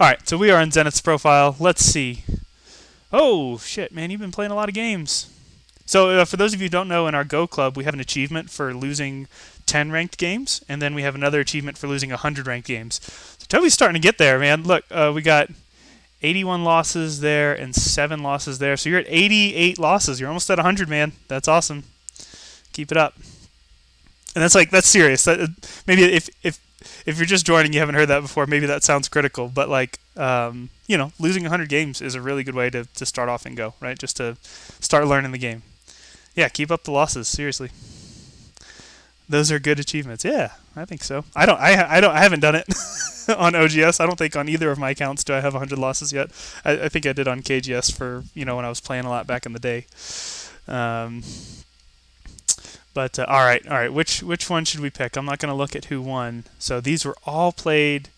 All right, so we are in Zenith's profile. Let's see. Oh shit, man, you've been playing a lot of games. So for those of you who don't know, in our Go Club, we have an achievement for losing 10 ranked games, and then we have another achievement for losing 100 ranked games. So Toby's starting to get there, man. Look, we got 81 losses there and 7 losses there. So you're at 88 losses. You're almost at 100, man. That's awesome. Keep it up. And that's serious. Maybe if you're just joining, you haven't heard that before. Maybe that sounds critical, but losing 100 games is a really good way to start off and go, right? Just to start learning the game. Yeah, keep up the losses. Seriously, those are good achievements. Yeah, I think so. I haven't done it on OGS. I don't think on either of my accounts do I have 100 losses yet. I think I did on KGS for when I was playing a lot back in the day. But all right. Which one should we pick? I'm not going to look at who won. So these were all played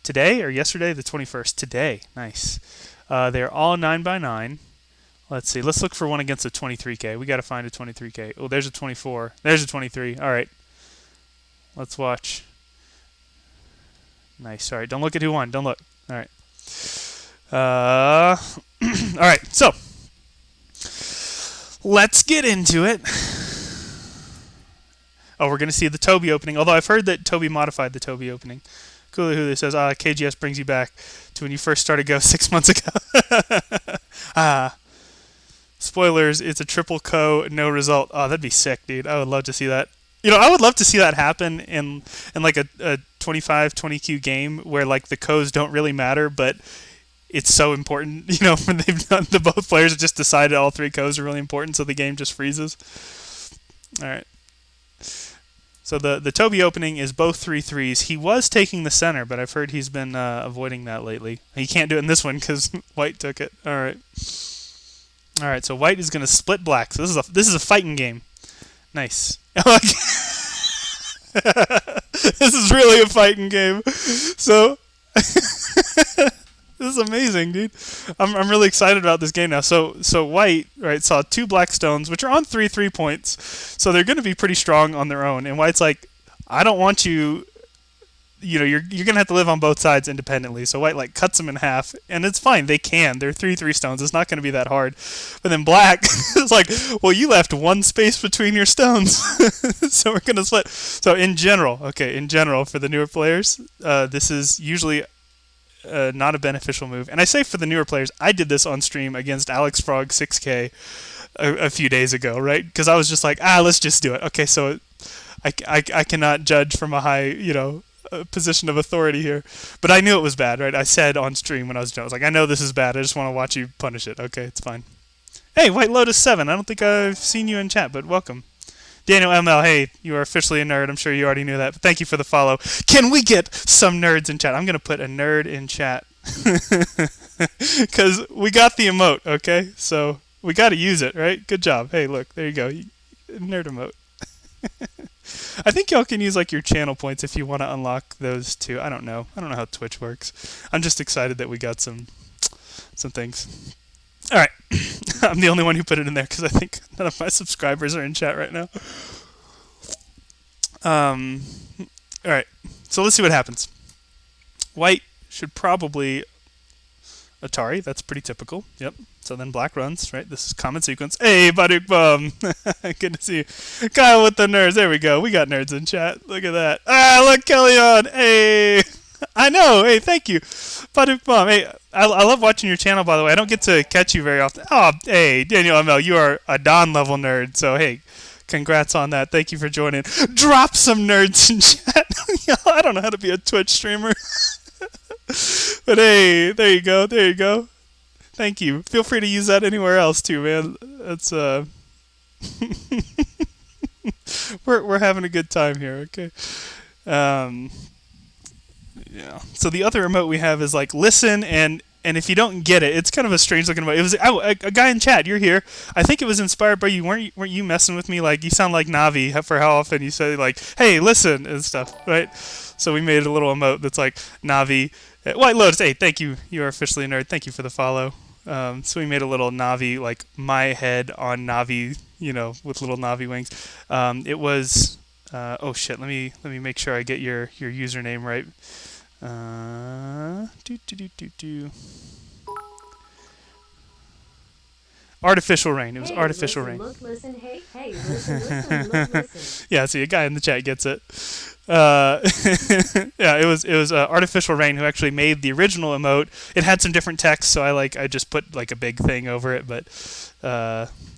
today or yesterday, the 21st. Today, nice. They're all 9x9. Let's see. Let's look for one against a 23K. We got to find a 23K. Oh, there's a 24. There's a 23. All right. Let's watch. Nice. All right. Don't look at who won. Don't look. All right. All right. So let's get into it. Oh, we're going to see the Toby opening. Although I've heard that Toby modified the Toby opening. Coolahoo says, KGS brings you back to when you first started Go 6 months ago. Spoilers, it's a triple co, no result. Oh, that'd be sick, dude. I would love to see that. I would love to see that happen in like a 25, 20Q game where like the co's don't really matter, but it's so important, when they've done both players have just decided all 3 co's are really important, so the game just freezes. All right. So the Toby opening is both 3-3s. He was taking the center, but I've heard he's been avoiding that lately. He can't do it in this one because White took it. All right. All right. So White is going to split black. So this is a fighting game. Nice. This is really a fighting game. So this is amazing, dude. I'm really excited about this game now. So White, right, saw 2 black stones, which are on 3 points. So they're going to be pretty strong on their own. And White's like, I don't want you. You're going to have to live on both sides independently. So White like cuts them in half, and it's fine. They can. They're 3 stones. It's not going to be that hard. But then Black is like, well, you left 1 space between your stones, so we're going to split. So in general, for the newer players, this is usually not a beneficial move. And I say for the newer players, I did this on stream against Alex Frog 6K a few days ago, right? Because I was just like, let's just do it. Okay, so I cannot judge from a high, position of authority here. But I knew it was bad, right? I said on stream when I was like, I know this is bad. I just want to watch you punish it. Okay, it's fine. Hey, White Lotus 7. I don't think I've seen you in chat, but welcome. Daniel ML, hey, you are officially a nerd. I'm sure you already knew that, but thank you for the follow. Can we get some nerds in chat? I'm going to put a nerd in chat. Because we got the emote, okay? So we got to use it, right? Good job. Hey, look, there you go. Nerd emote. I think y'all can use like your channel points if you want to unlock those too. I don't know how Twitch works. I'm just excited that we got some things. All right. I'm the only one who put it in there because I think none of my subscribers are in chat right now. All right. So let's see what happens. White should probably Atari. That's pretty typical. Yep. So then Black runs, right? This is common sequence. Hey, Baduk Bum. Good to see you. Kyle with the nerds. There we go. We got nerds in chat. Look at that. Look, Kellyon. Hey. I know. Hey, thank you. Baduk Bum. Hey, I love watching your channel, by the way. I don't get to catch you very often. Oh, hey, Daniel ML, you are a Don level nerd. So, hey, congrats on that. Thank you for joining. Drop some nerds in chat. I don't know how to be a Twitch streamer. But hey, there you go. Thank you. Feel free to use that anywhere else too, man. That's we're having a good time here, okay? Yeah. So the other emote we have is like listen and if you don't get it, it's kind of a strange looking emote. It was a guy in chat. You're here. I think it was inspired by you. Weren't you messing with me? Like you sound like Navi for how often you say like, "Hey, listen" and stuff, right? So we made a little emote that's like Navi. White Lotus, hey, thank you. You are officially a nerd. Thank you for the follow. So we made a little Navi, like my head on Navi, with little Navi wings. It was, oh shit, let me make sure I get your username right. Do do do do do. Artificial rain. It was artificial rain. Look, listen, hey, listen, look, listen. Yeah, see, a guy in the chat gets it. Uh, yeah, it was artificial rain who actually made the original emote. It had some different text, so I just put like a big thing over it. But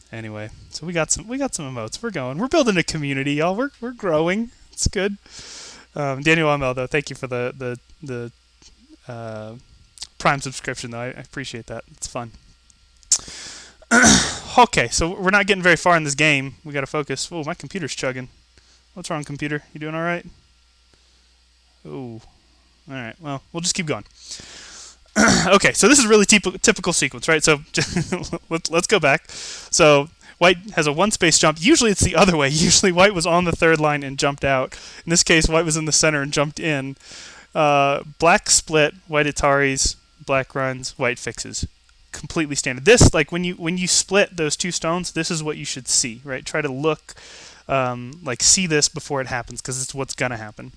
anyway, so we got some emotes. We're going. We're building a community, y'all. We're growing. It's good. Daniel ML though, thank you for the Prime subscription though. I appreciate that. It's fun. Okay, so we're not getting very far in this game. We got to focus. Oh, my computer's chugging. What's wrong, computer? You doing all right? Oh, all right. Well, we'll just keep going. Okay, so this is really typical sequence, right? So let's go back. So white has a one space jump. Usually it's the other way. Usually white was on the third line and jumped out. In this case, white was in the center and jumped in. Black split, white Ataris, black runs, white fixes. Completely standard. This, like when you split those two stones, this is what you should see, right? Try to look, like see this before it happens, because it's what's gonna happen.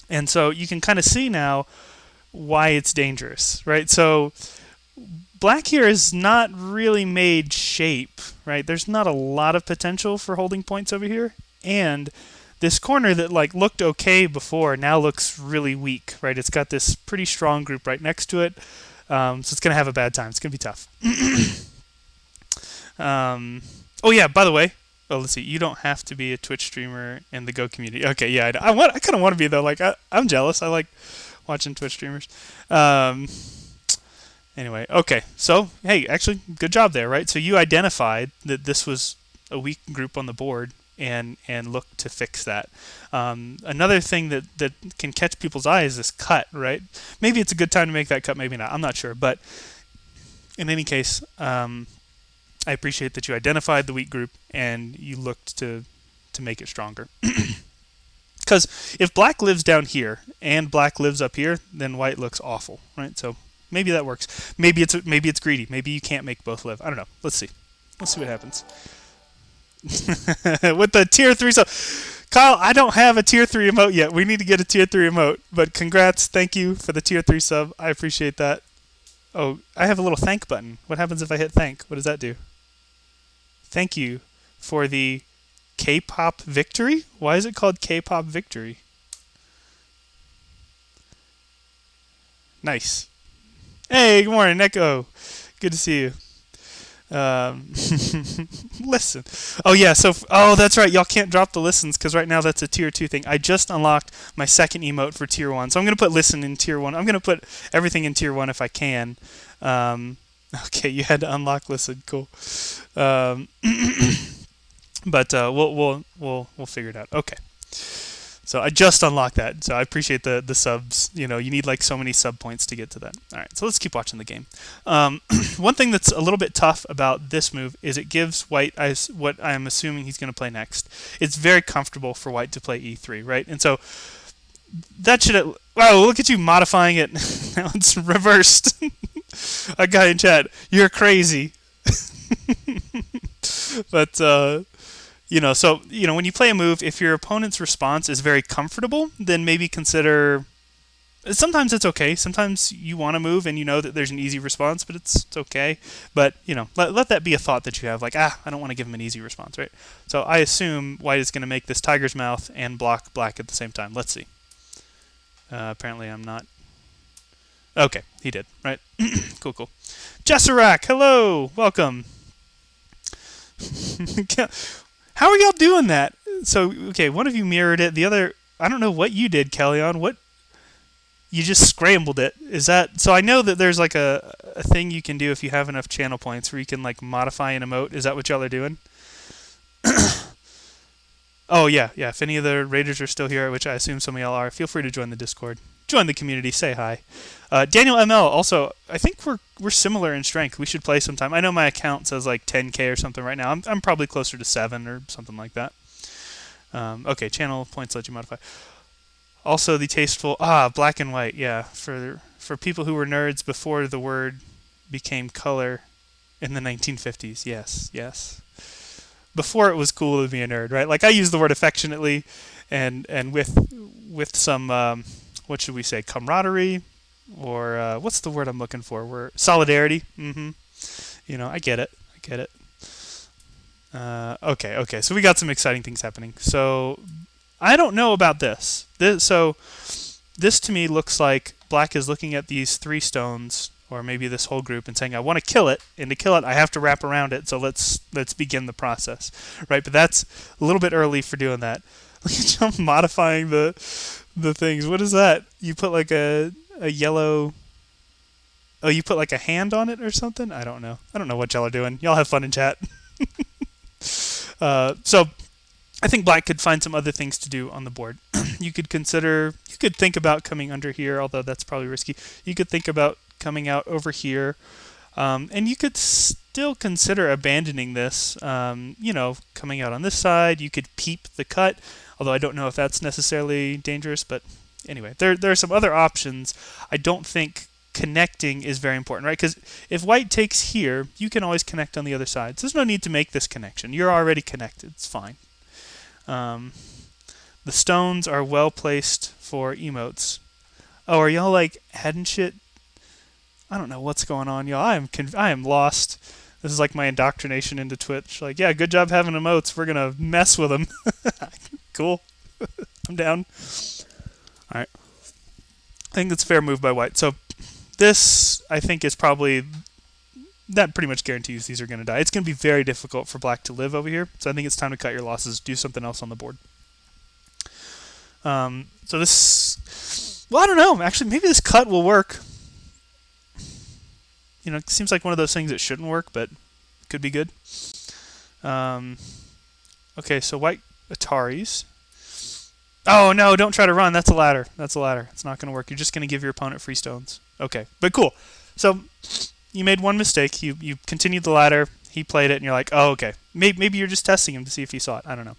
And so you can kind of see now why it's dangerous, right? So black here is not really made shape, right? There's not a lot of potential for holding points over here, and this corner that like looked okay before now looks really weak, right? It's got this pretty strong group right next to it. So it's going to have a bad time. It's going to be tough. Oh, yeah, by the way. Oh, let's see. You don't have to be a Twitch streamer in the Go community. Okay, yeah. I kind of want to be, though. Like, I'm jealous. I like watching Twitch streamers. Anyway, okay. So, hey, actually, good job there, right? So you identified that this was a weak group on the board and look to fix that. Another thing that can catch people's eye is this cut, right? Maybe it's a good time to make that cut, maybe not. I'm not sure. But in any case, I appreciate that you identified the weak group and you looked to make it stronger. Because if black lives down here and black lives up here, then white looks awful, right? So maybe that works. Maybe it's greedy. Maybe you can't make both live. I don't know. Let's see. Let's see what happens. With the tier 3 sub. Kyle, I don't have a tier 3 emote yet. We need to get a tier 3 emote. But congrats. Thank you for the tier 3 sub. I appreciate that. Oh, I have a little thank button. What happens if I hit thank? What does that do? Thank you for the K-pop victory? Why is it called K-pop victory? Nice. Hey, good morning, Neko. Good to see you. Listen. Oh yeah. So that's right. Y'all can't drop the listens because right now that's a tier 2 thing. I just unlocked my second emote for tier 1, so I'm gonna put listen in tier 1. I'm gonna put everything in tier 1 if I can. Okay, you had to unlock listen. Cool. But we'll figure it out. Okay. So I just unlocked that. So I appreciate the subs. You need like so many sub points to get to that. All right, so let's keep watching the game. One thing that's a little bit tough about this move is it gives white what I'm assuming he's going to play next. It's very comfortable for white to play e3, right? And so that should... Wow, look at you modifying it. Now it's reversed. A guy in chat, you're crazy. But... so when you play a move, if your opponent's response is very comfortable, then maybe consider. Sometimes it's okay. Sometimes you want to move and you know that there's an easy response, but it's okay. But let that be a thought that you have. Like, I don't want to give him an easy response, right? So I assume white is going to make this tiger's mouth and block black at the same time. Let's see. Apparently I'm not. Okay, he did. Right. Cool. Jesserac, hello, welcome. How are y'all doing that? So, okay, one of you mirrored it. The other, I don't know what you did, Kellyon. What? You just scrambled it. Is that... So I know that there's like a thing you can do if you have enough channel points where you can like modify an emote. Is that what y'all are doing? Oh, yeah. If any of the Raiders are still here, which I assume some of y'all are, feel free to join the Discord. Join the community. Say hi. Daniel ML, also, I think we're similar in strength. We should play sometime. I know my account says like 10K or something right now. I'm probably closer to 7 or something like that. Okay, channel points let you modify. Also, the tasteful... black and white, yeah. For people who were nerds before the word became color in the 1950s. Yes. Before it was cool to be a nerd, right? Like, I use the word affectionately and with some... what should we say, camaraderie, or what's the word I'm looking for? Solidarity. I get it. Okay. So we got some exciting things happening. So I don't know about this. This to me looks like black is looking at these 3 stones, or maybe this whole group, and saying, I want to kill it, and to kill it I have to wrap around it, so let's begin the process. Right? But that's a little bit early for doing that. Look at you modifying the things. What is that? You put like a yellow... Oh, you put like a hand on it or something? I don't know what y'all are doing. Y'all have fun in chat. So I think black could find some other things to do on the board. You could think about coming under here, although that's probably risky. You could think about coming out over here. And you could still consider abandoning this, coming out on this side. You could peep the cut, although I don't know if that's necessarily dangerous. But anyway, there are some other options. I don't think connecting is very important, right? Because if white takes here, you can always connect on the other side. So there's no need to make this connection. You're already connected. It's fine. The stones are well placed for emotes. Oh, are y'all like heading shit? I don't know what's going on, y'all. I am lost. This is like my indoctrination into Twitch. Like, yeah, good job having emotes. We're gonna mess with them. Cool. I'm down. All right. I think it's a fair move by white. So this, I think, is probably... That pretty much guarantees these are going to die. It's going to be very difficult for black to live over here. So I think it's time to cut your losses. Do something else on the board. So this... Well, I don't know. Actually, maybe this cut will work. It seems like one of those things that shouldn't work, but could be good. Okay, so white Ataris. Oh, no, don't try to run. That's a ladder. It's not going to work. You're just going to give your opponent free stones. Okay, but cool. So you made one mistake. You continued the ladder. He played it, and you're like, oh, okay. Maybe you're just testing him to see if he saw it. I don't know.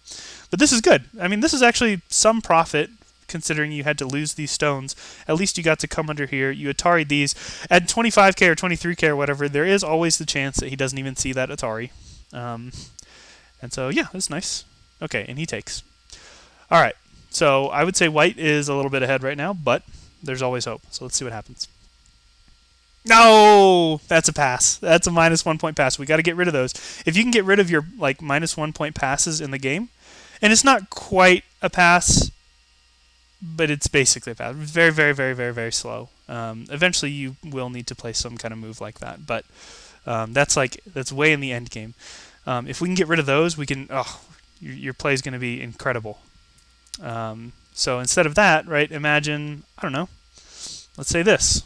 But this is good. I mean, this is actually some profit, considering you had to lose these stones. At least you got to come under here. You Atari these. At 25k or 23k or whatever, there is always the chance that he doesn't even see that Atari. And so, yeah, that's nice. Okay, and he takes. All right. So I would say white is a little bit ahead right now, but there's always hope. So let's see what happens. No! That's a pass. That's a -1 point pass. We got to get rid of those. If you can get rid of your -1 point passes in the game, and it's not quite a pass, but it's basically a pass. Very, very, very, very, very slow. Eventually, you will need to play some kind of move like that, but that's way in the end game. If we can get rid of those, we can. Your play is going to be incredible. So instead of that, right? Imagine, I don't know. Let's say this.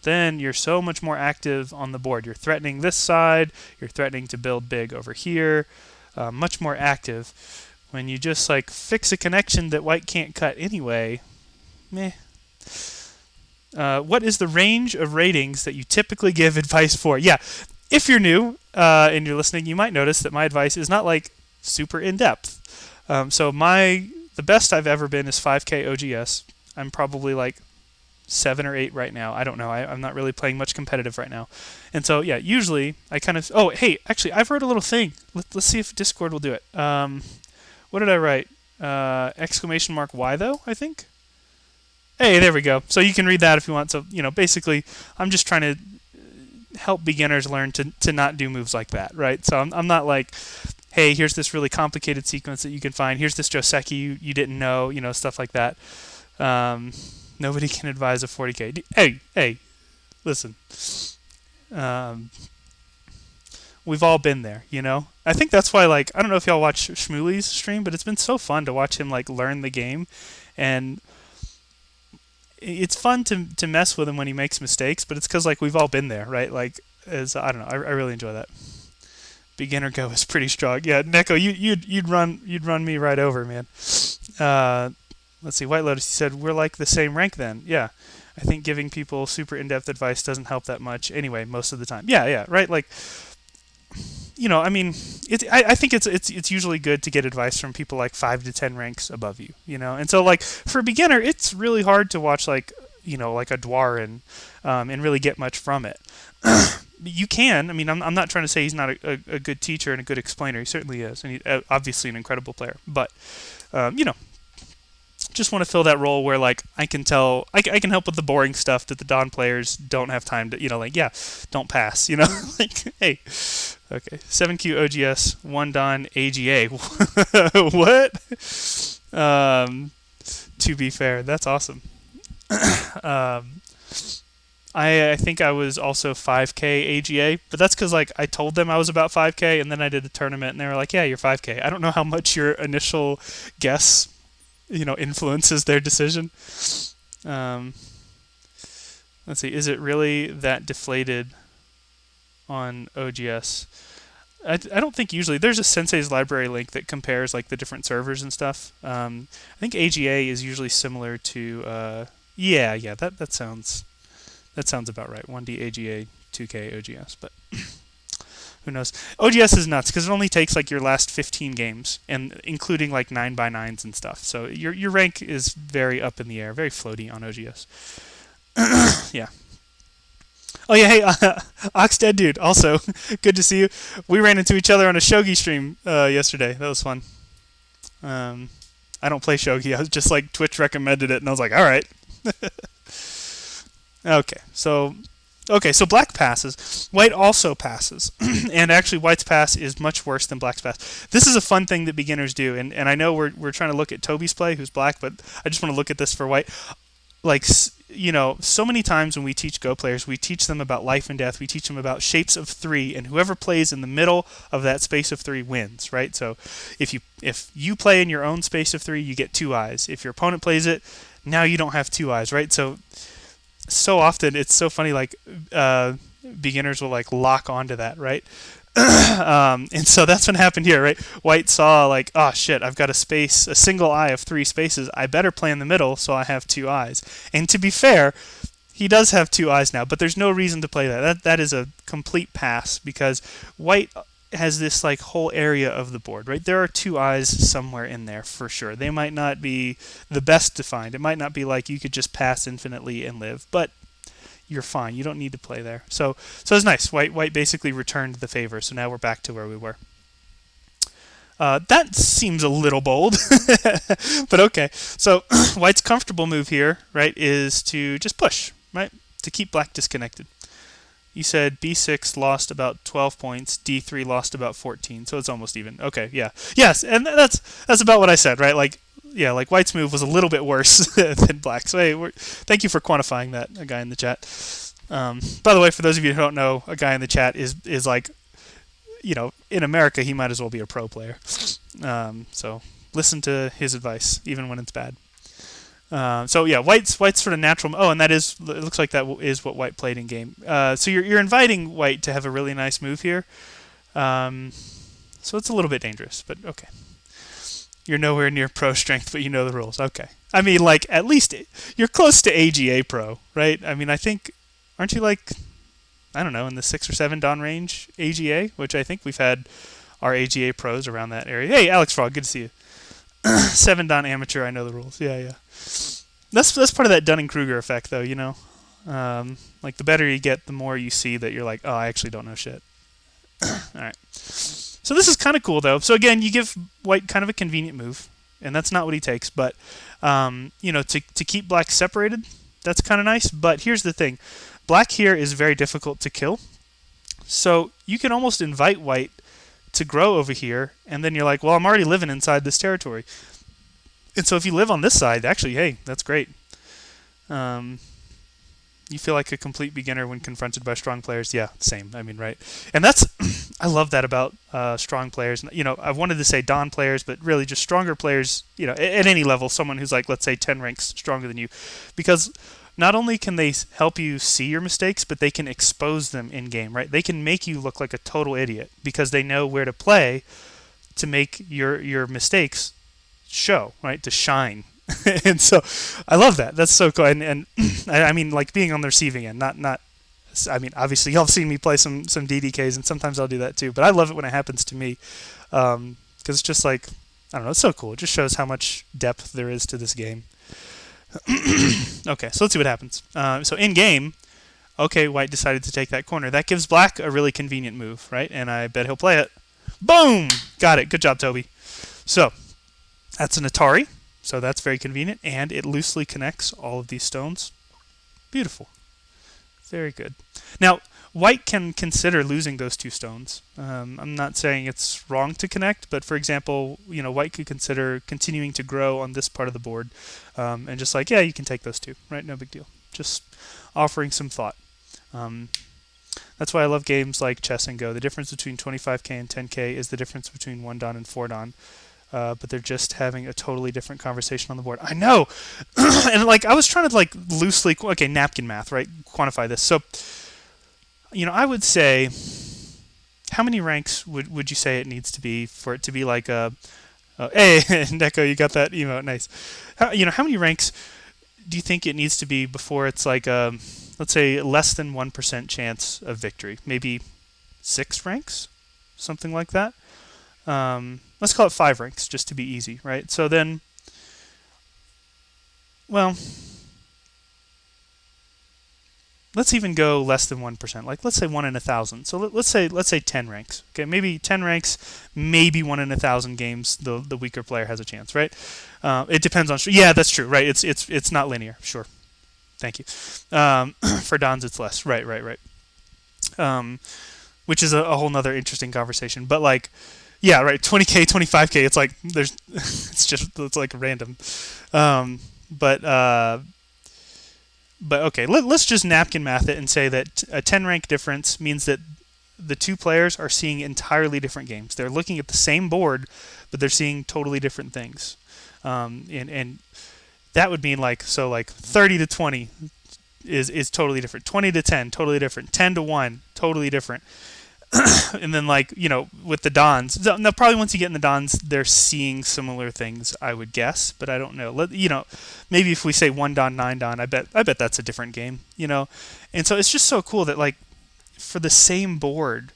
Then you're so much more active on the board. You're threatening this side. You're threatening to build big over here. Much more active. When you just fix a connection that white can't cut anyway, meh. What is the range of ratings that you typically give advice for? Yeah, if you're new and you're listening, you might notice that my advice is not super in depth. So the best I've ever been is 5K OGS. I'm probably 7 or 8 right now. I don't know. I'm not really playing much competitive right now. And so, yeah, usually I kind of... Oh, hey, actually, I've wrote a little thing. Let's see if Discord will do it. What did I write? !Y, though, I think? Hey, there we go. So you can read that if you want. So, basically, I'm just trying to help beginners learn to not do moves like that, right? So I'm not hey, here's this really complicated sequence that you can find. Here's this Joseki you didn't know, stuff like that. Nobody can advise a 40k. Hey, listen. We've all been there, I think that's why, I don't know if y'all watch Shmuley's stream, but it's been so fun to watch him, learn the game. And it's fun to mess with him when he makes mistakes, but it's because, we've all been there, right? I don't know. I really enjoy that. Beginner go is pretty strong. Yeah, Neko, you'd run me right over, man. Let's see, White Lotus, he said, we're the same rank then. Yeah, I think giving people super in-depth advice doesn't help that much anyway, most of the time. Yeah, right? I mean, I think it's usually good to get advice from people 5 to 10 ranks above you, And so, for a beginner, it's really hard to watch, a Dwarin and really get much from it. You can. I mean, I'm not trying to say he's not a good teacher and a good explainer. He certainly is, and he's obviously an incredible player. But, just want to fill that role where like I can tell I can help with the boring stuff that the Don players don't have time to, like, yeah, don't pass, like, hey, okay, 7Q OGS, 1 Don AGA. What? To be fair, that's awesome. I think I was also 5K AGA, but that's because like I told them I was about 5K, and then I did a tournament, and they were like, "Yeah, you're 5K." I don't know how much your initial guess, influences their decision. Let's see, is it really that deflated on OGS? I don't think usually. There's a Sensei's library link that compares like the different servers and stuff. I think AGA is usually similar to. Yeah, that sounds about right. 1D AGA, 2K OGS, but who knows? OGS is nuts because it only takes like your last 15 games, and including like 9x9s and stuff. So your rank is very up in the air, very floaty on OGS. Yeah. Oh yeah, hey, Oxdead dude. Also, good to see you. We ran into each other on a shogi stream yesterday. That was fun. I don't play shogi. I was just like Twitch recommended it, and I was like, all right. Okay, so black passes. White also passes, and actually White's pass is much worse than black's pass. This is a fun thing that beginners do, and I know we're trying to look at Toby's play, who's black, but I just want to look at this for White. Like, so many times when we teach Go players, we teach them about life and death. We teach them about shapes of 3, and whoever plays in the middle of that space of 3 wins, right? So if you play in your own space of 3, you get 2 eyes. If your opponent plays it, now you don't have 2 eyes, right? So often it's so funny, like beginners will like lock onto that, right? And so that's what happened here, right? White saw like, oh shit, I've got a single eye of 3 spaces. I better play in the middle so I have 2 eyes. And to be fair, he does have 2 eyes now, but there's no reason to play that. That is a complete pass because White has this like whole area of the board, right? There are 2 eyes somewhere in there for sure. They might not be the best defined. It might not be like you could just pass infinitely and live, but you're fine. You don't need to play there. So it's nice. White basically returned the favor. So now we're back to where we were. That seems a little bold, but okay. So White's comfortable move here, right, is to just push, right, to keep black disconnected. You said B6 lost about 12 points, D3 lost about 14, so it's almost even. Okay, yeah. Yes, and that's about what I said, right? Like, yeah, like White's move was a little bit worse than black. So hey, thank you for quantifying that, a guy in the chat. By the way, for those of you who don't know, a guy in the chat is like, in America, he might as well be a pro player. So listen to his advice, even when it's bad. So yeah, White's sort of natural. Oh, and it looks like that is what White played in game. So you're inviting White to have a really nice move here. So it's a little bit dangerous, but okay. You're nowhere near pro strength, but you know the rules. Okay. I mean, like, at least you're close to AGA pro, right? I mean, I think, aren't you like, I don't know, in the 6 or 7 Don range AGA, which I think we've had our AGA pros around that area. Hey, Alex Frog, good to see you. 7 Don amateur, I know the rules. Yeah. That's part of that Dunning-Kruger effect, though, like, the better you get, the more you see that you're like, oh, I actually don't know shit. All right. So this is kind of cool, though. So again, you give White kind of a convenient move, and that's not what he takes. But, to keep black separated, that's kind of nice. But here's the thing. Black here is very difficult to kill. So you can almost invite White to grow over here, and then you're like, well, I'm already living inside this territory. And so if you live on this side, actually, hey, that's great. You feel like a complete beginner when confronted by strong players. Yeah, same. I mean, right. And that's, I love that about strong players. I've wanted to say Don players, but really just stronger players, at any level, someone who's like, let's say 10 ranks stronger than you. Because not only can they help you see your mistakes, but they can expose them in game, right? They can make you look like a total idiot because they know where to play to make your mistakes show, right? To shine. And so I love that. That's so cool. And I mean, like being on the receiving end, not. I mean, obviously, y'all have seen me play some DDKs, and sometimes I'll do that too. But I love it when it happens to me, because it's just like, I don't know, it's so cool. It just shows how much depth there is to this game. Okay, so let's see what happens. So in game, okay, White decided to take that corner. That gives Black a really convenient move, right? And I bet he'll play it. Boom! Got it. Good job, Toby. So that's an Atari. So that's very convenient, and it loosely connects all of these stones. Beautiful. Very good. Now, white can consider losing those 2 stones. I'm not saying it's wrong to connect, but for example, white could consider continuing to grow on this part of the board, and just like, yeah, you can take those 2, right? No big deal. Just offering some thought. That's why I love games like Chess and Go. The difference between 25k and 10k is the difference between 1 Dan and 4 Dan. But they're just having a totally different conversation on the board. I know, and like I was trying to like loosely, napkin math, right? Quantify this. So, I would say, how many ranks would you say it needs to be for it to be like hey, Neko, you got that emote, nice. How many ranks do you think it needs to be before it's like let's say less than 1% chance of victory? Maybe 6 ranks, something like that. Let's call it 5 ranks just to be easy, right? So then, well, let's even go less than 1%. Like let's say 1 in 1,000. So let's say 10 ranks. Okay, maybe 10 ranks, maybe 1 in 1,000 games. The weaker player has a chance, right? It depends on. Yeah, that's true, right? It's not linear. Sure. Thank you. For Dans, it's less. Right. Which is a whole nother interesting conversation. But like. Yeah, right. 20k, 25k. It's like it's like random. But okay. Let's just napkin math it and say that a 10 rank difference means that the 2 players are seeing entirely different games. They're looking at the same board, but they're seeing totally different things. And that would mean like 30 to 20 is totally different. 20 to 10, totally different. 10 to 1, totally different. And then with the Dons, now probably once you get in the Dons, they're seeing similar things, I would guess, but I don't know. Maybe if we say 1 Don, 9 Don, I bet that's a different game, And so it's just so cool that like for the same board,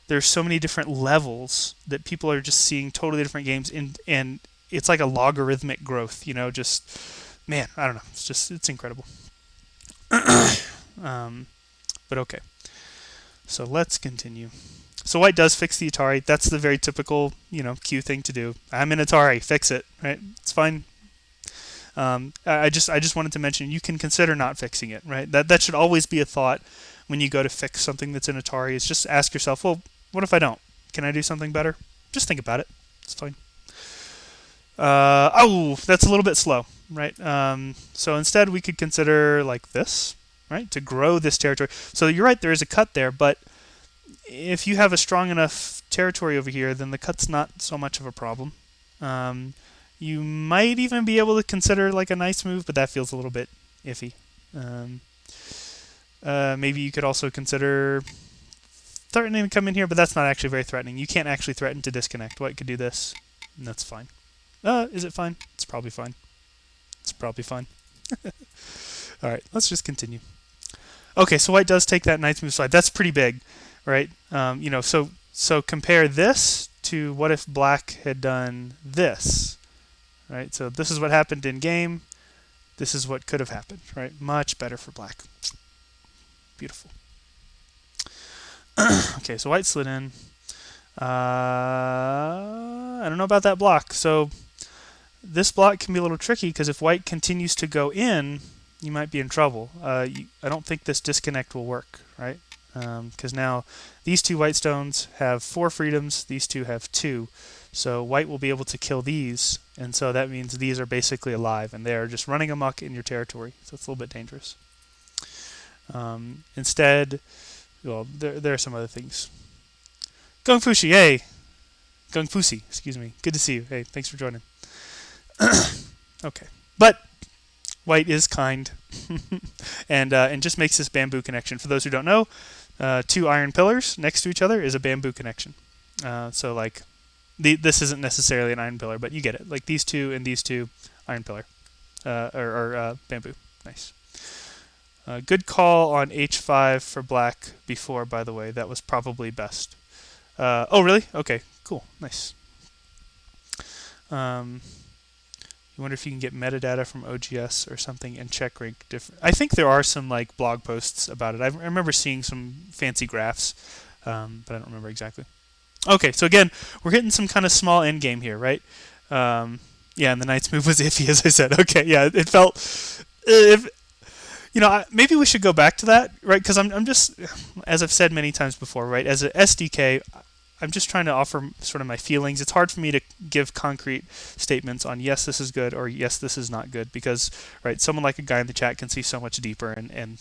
there's so many different levels that people are just seeing totally different games, and it's like a logarithmic growth, just man, I don't know, it's incredible. But okay. So let's continue. So white does fix the Atari. That's the very typical, Q thing to do. I'm in Atari, fix it, right? It's fine. I just wanted to mention you can consider not fixing it, right? That should always be a thought when you go to fix something that's in Atari. Is just ask yourself, well, what if I don't? Can I do something better? Just think about it. It's fine. That's a little bit slow, right? So instead we could consider like this. Right, to grow this territory. So you're right, there is a cut there, but if you have a strong enough territory over here, then the cut's not so much of a problem. You might even be able to consider like a nice move, but that feels a little bit iffy. Maybe you could also consider threatening to come in here, but that's not actually very threatening. You can't actually threaten to disconnect. White could do this, and that's fine. Is it fine? It's probably fine. It's probably fine. All right, let's just continue. Okay, so white does take that knight's move slide. That's pretty big, right? So compare this to what if black had done this, right? So this is what happened in game. This is what could have happened, right? Much better for black. Beautiful. Okay, so white slid in. I don't know about that block. So this block can be a little tricky because if white continues to go in, you might be in trouble. I don't think this disconnect will work, right? Because now these 2 white stones have 4 freedoms, these 2 have 2. So white will be able to kill these, and so that means these are basically alive, and they're just running amok in your territory. So it's a little bit dangerous. Instead, well, there are some other things. Gung Fushi, hey! Gung Fusi, excuse me. Good to see you. Hey, thanks for joining. Okay. But white is kind and just makes this bamboo connection. For those who don't know, 2 iron pillars next to each other is a bamboo connection. So like this isn't necessarily an iron pillar, but you get it. Like these 2 and these 2, iron pillar or bamboo. Nice. Good call on h5 for black before, by the way. That was probably best. Oh, really? Okay, cool. Nice. You wonder if you can get metadata from OGS or something and check rank different. I think there are some like blog posts about it. I remember seeing some fancy graphs, but I don't remember exactly. Okay, so again, we're hitting some kind of small end game here, right? Yeah, and the knight's move was iffy, as I said. Okay, yeah, it felt. If maybe we should go back to that, right? Because I'm just, as I've said many times before, right? As a SDK, I'm just trying to offer sort of my feelings. It's hard for me to give concrete statements on yes, this is good or yes, this is not good because, right, someone like a guy in the chat can see so much deeper and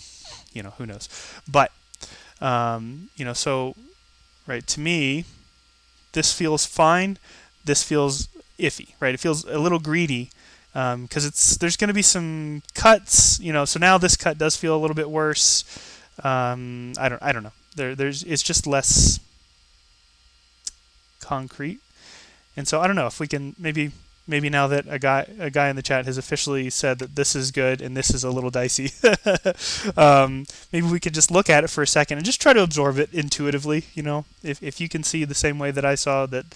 who knows. But, so, right, to me, this feels fine. This feels iffy, right? It feels a little greedy because there's going to be some cuts, so now this cut does feel a little bit worse. I don't know. It's just less concrete, and so I don't know if we can maybe now that a guy in the chat has officially said that this is good and this is a little dicey, maybe we could just look at it for a second and just try to absorb it intuitively. If you can see the same way that I saw that,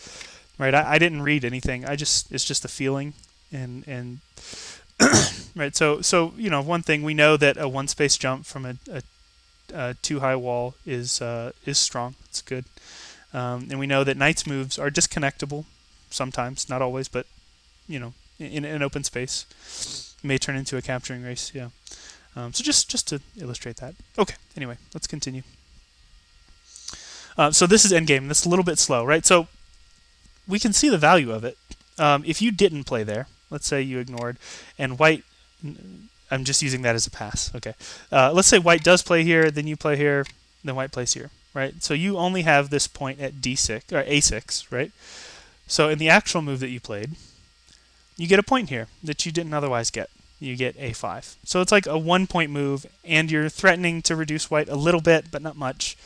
right? I didn't read anything. It's just a feeling, and right. So one thing we know that a one space jump from a too high wall is strong. It's good. And we know that knight's moves are disconnectable sometimes, not always, but in an open space may turn into a capturing race. Yeah. So just to illustrate that. Okay. Anyway, let's continue. So this is endgame. That's a little bit slow, right? So we can see the value of it. If you didn't play there, let's say you ignored, and white. I'm just using that as a pass. Okay. Let's say white does play here, then you play here, then white plays here. Right? So you only have this point at d6 or a6, right? So in the actual move that you played, you get a point here that you didn't otherwise get. You get a5. So it's like a 1-point move, and you're threatening to reduce white a little bit, but not much.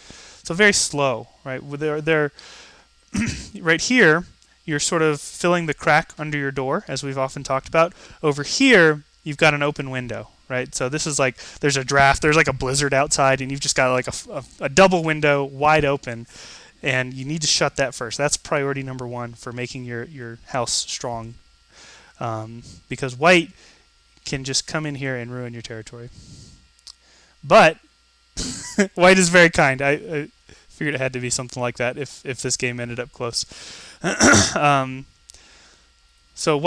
So very slow, right? They're right here, you're sort of filling the crack under your door, as we've often talked about. Over here, you've got an open window. Right, so this is like there's a draft, there's like a blizzard outside, and you've just got like a double window wide open, and you need to shut that first. That's priority number one for making your house strong, because white can just come in here and ruin your territory. But white is very kind. I figured it had to be something like that if this game ended up close. So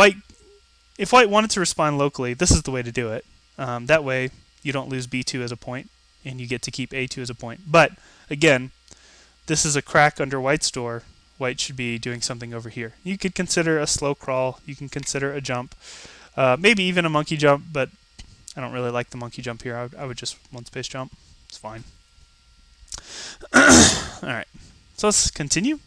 if white wanted to respond locally, this is the way to do it. That way, you don't lose b2 as a point, and you get to keep a2 as a point. But, again, this is a crack under white's door. White should be doing something over here. You could consider a slow crawl. You can consider a jump. Maybe even a monkey jump, but I don't really like the monkey jump here. I would just one-space jump. It's fine. All right. So let's continue.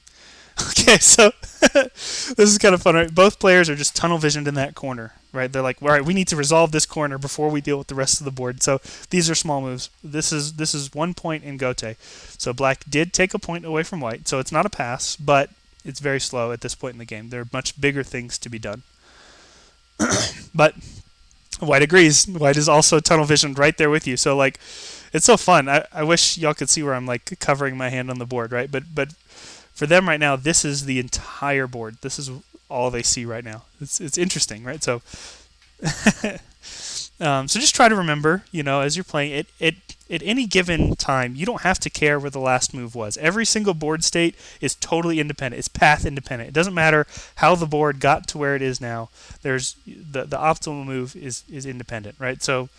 Okay, so this is kind of fun, right? Both players are just tunnel visioned in that corner, right? They're like, all right, we need to resolve this corner before we deal with the rest of the board. So these are small moves. This is 1 point in Gote. So black did take a point away from white. So it's not a pass, but it's very slow at this point in the game. There are much bigger things to be done. But white agrees. White is also tunnel visioned right there with you. So like, it's so fun. I wish y'all could see where I'm like covering my hand on the board, right? But for them right now, this is the entire board. This is all they see right now. It's interesting, right? So, so just try to remember, as you're playing it, at any given time, you don't have to care where the last move was. Every single board state is totally independent. It's path independent. It doesn't matter how the board got to where it is now. There's the optimal move is independent, right? So,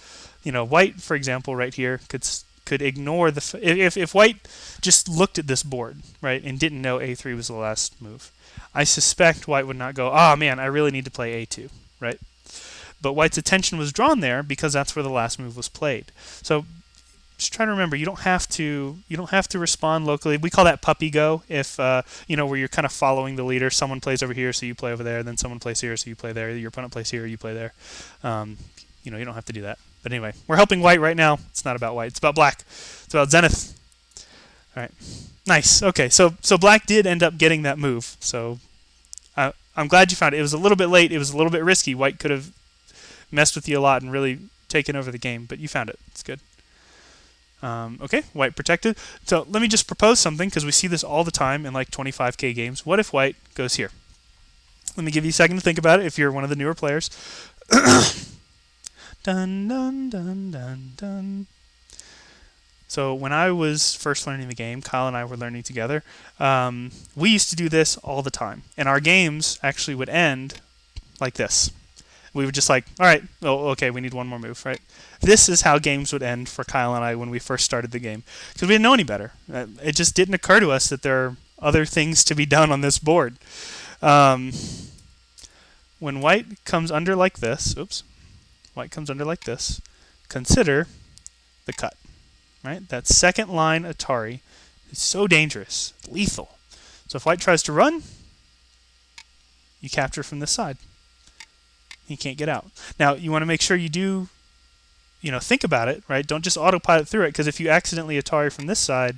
white, for example, right here could ignore if white just looked at this board, right, and didn't know a3 was the last move, I suspect white would not go, man, I really need to play a2, right? But white's attention was drawn there because that's where the last move was played. So just try to remember, you don't have to respond locally. We call that puppy go. If where you're kind of following the leader. Someone plays over here, so you play over there. Then someone plays here, so you play there. Your opponent plays here, you play there. You don't have to do that. But anyway, we're helping white right now. It's not about white. It's about black. It's about Zenith. All right. Nice. Okay. So black did end up getting that move. So I'm glad you found it. It was a little bit late. It was a little bit risky. White could have messed with you a lot and really taken over the game, but you found it. It's good. Okay. White protected. So let me just propose something because we see this all the time in like 25K games. What if white goes here? Let me give you a second to think about it if you're one of the newer players. Dun, dun, dun, dun, dun. So when I was first learning the game, Kyle and I were learning together, we used to do this all the time. And our games actually would end like this. We were just like, all right, oh, okay, we need one more move, right? This is how games would end for Kyle and I when we first started the game, because we didn't know any better. It just didn't occur to us that there are other things to be done on this board. When white comes under like this, white comes under like this, consider the cut, right? That second line Atari is so dangerous, lethal. So if white tries to run, you capture from this side. He can't get out. Now, you want to make sure you do, think about it, right? Don't just autopilot through it, because if you accidentally Atari from this side,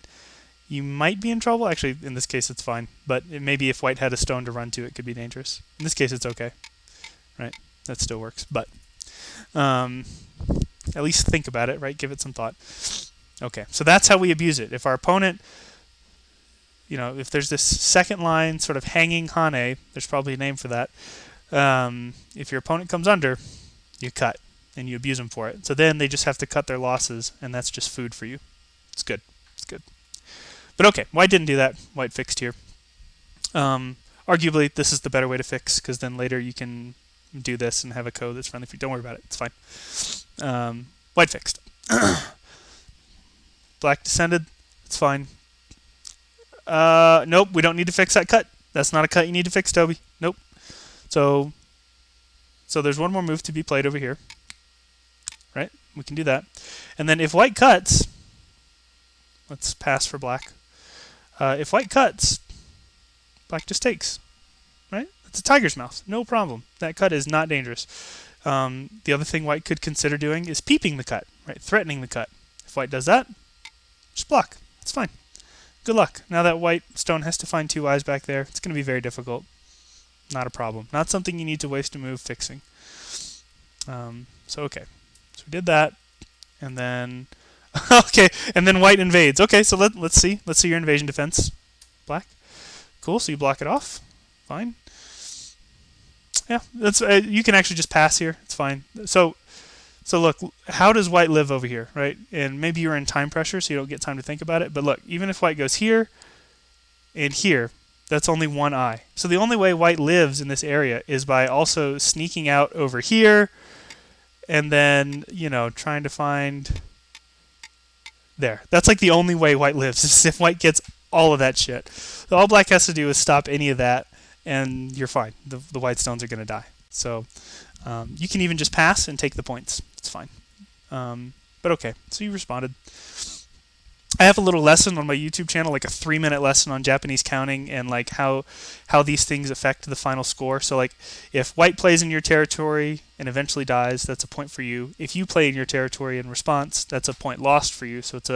you might be in trouble. Actually, in this case, it's fine. But maybe if white had a stone to run to, it could be dangerous. In this case, it's okay, right? That still works. But at least think about it, right? Give it some thought. Okay, so that's how we abuse it. If our opponent, if there's this second line sort of hanging Hane, there's probably a name for that. If your opponent comes under, you cut, and you abuse them for it. So then they just have to cut their losses, and that's just food for you. It's good. It's good. But okay, white didn't do that. White fixed here. Arguably, this is the better way to fix, because then later you can do this and have a code that's friendly for you. Don't worry about it. It's fine. White fixed. Black descended. It's fine. Nope, we don't need to fix that cut. That's not a cut you need to fix, Toby. Nope. So there's one more move to be played over here, right? We can do that. And then if white cuts, let's pass for black. If white cuts, black just takes, right? It's a tiger's mouth, no problem. That cut is not dangerous. The other thing white could consider doing is peeping the cut, right? Threatening the cut. If white does that, just block. It's fine. Good luck. Now that white stone has to find two eyes back there, it's going to be very difficult. Not a problem. Not something you need to waste a move fixing. Okay. So we did that, and then okay, and then white invades. Okay, so let's see. Let's see your invasion defense. Black. Cool. So you block it off. Fine. Yeah, that's you can actually just pass here. It's fine. So look, how does white live over here, right? And maybe you're in time pressure, so you don't get time to think about it. But look, even if white goes here and here, that's only one eye. So the only way white lives in this area is by also sneaking out over here and then, trying to find there. That's like the only way white lives, is if white gets all of that shit. So all black has to do is stop any of that, and you're fine. The white stones are going to die. So you can even just pass and take the points. It's fine. But okay, so you responded. I have a little lesson on my YouTube channel, like a 3-minute lesson on Japanese counting and like how these things affect the final score. So like if white plays in your territory and eventually dies, that's a point for you. If you play in your territory in response, that's a point lost for you. So it's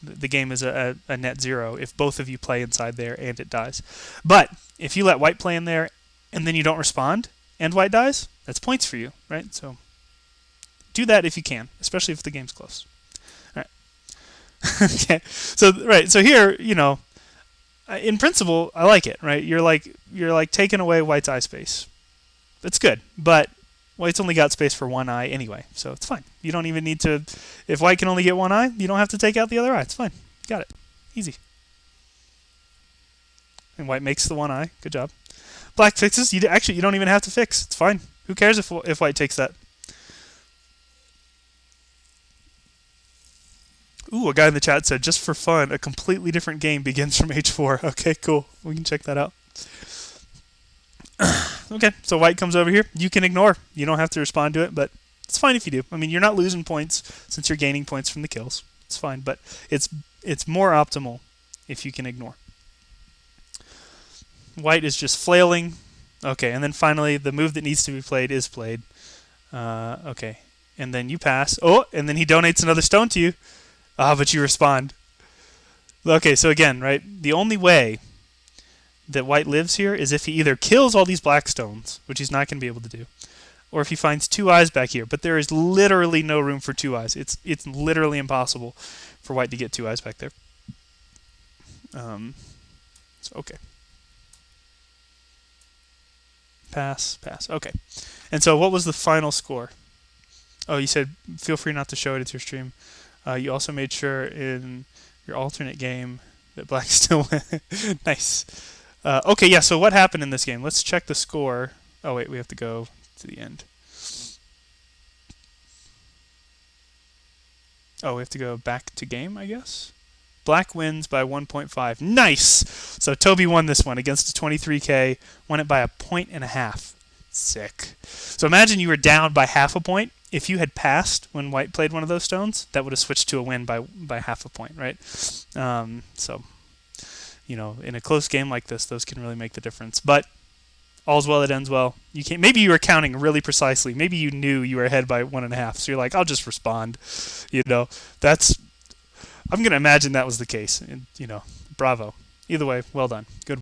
the game is a net zero if both of you play inside there and it dies. But if you let white play in there and then you don't respond and white dies, that's points for you, right? So do that if you can, especially if the game's close. Okay, so here, in principle, I like it, right? You're like taking away white's eye space. That's good, but white's only got space for one eye anyway, so it's fine. You don't even need to. If white can only get one eye, you don't have to take out the other eye. It's fine. Got it. Easy. And white makes the one eye. Good job. Black fixes. You don't even have to fix. It's fine. Who cares if white takes that? Ooh, a guy in the chat said, just for fun, a completely different game begins from H4. Okay, cool. We can check that out. Okay, so white comes over here. You can ignore. You don't have to respond to it, but it's fine if you do. I mean, you're not losing points since you're gaining points from the kills. It's fine, but it's more optimal if you can ignore. White is just flailing. Okay, and then finally, the move that needs to be played is played. Okay, and then you pass. Oh, and then he donates another stone to you. But you respond. Okay, so again, right, the only way that white lives here is if he either kills all these black stones, which he's not going to be able to do, or if he finds two eyes back here. But there is literally no room for two eyes. It's literally impossible for white to get two eyes back there. So okay. Pass. Okay. And so what was the final score? Oh, you said feel free not to show it. It's your stream. You also made sure in your alternate game that black still went. Nice. Okay, yeah, so what happened in this game? Let's check the score. Oh wait, we have to go to the end. Oh, we have to go back to game, I guess. Black wins by 1.5. Nice. So Toby won this one against a 23K. Won it by a point and a half. Sick. So imagine you were down by half a point. If you had passed when White played one of those stones, that would have switched to a win by half a point, right? So, in a close game like this, those can really make the difference. But all's well that ends well. You can't. Maybe you were counting really precisely. Maybe you knew you were ahead by 1.5. So you're like, I'll just respond. That's. I'm gonna imagine that was the case. And bravo. Either way, well done. Good.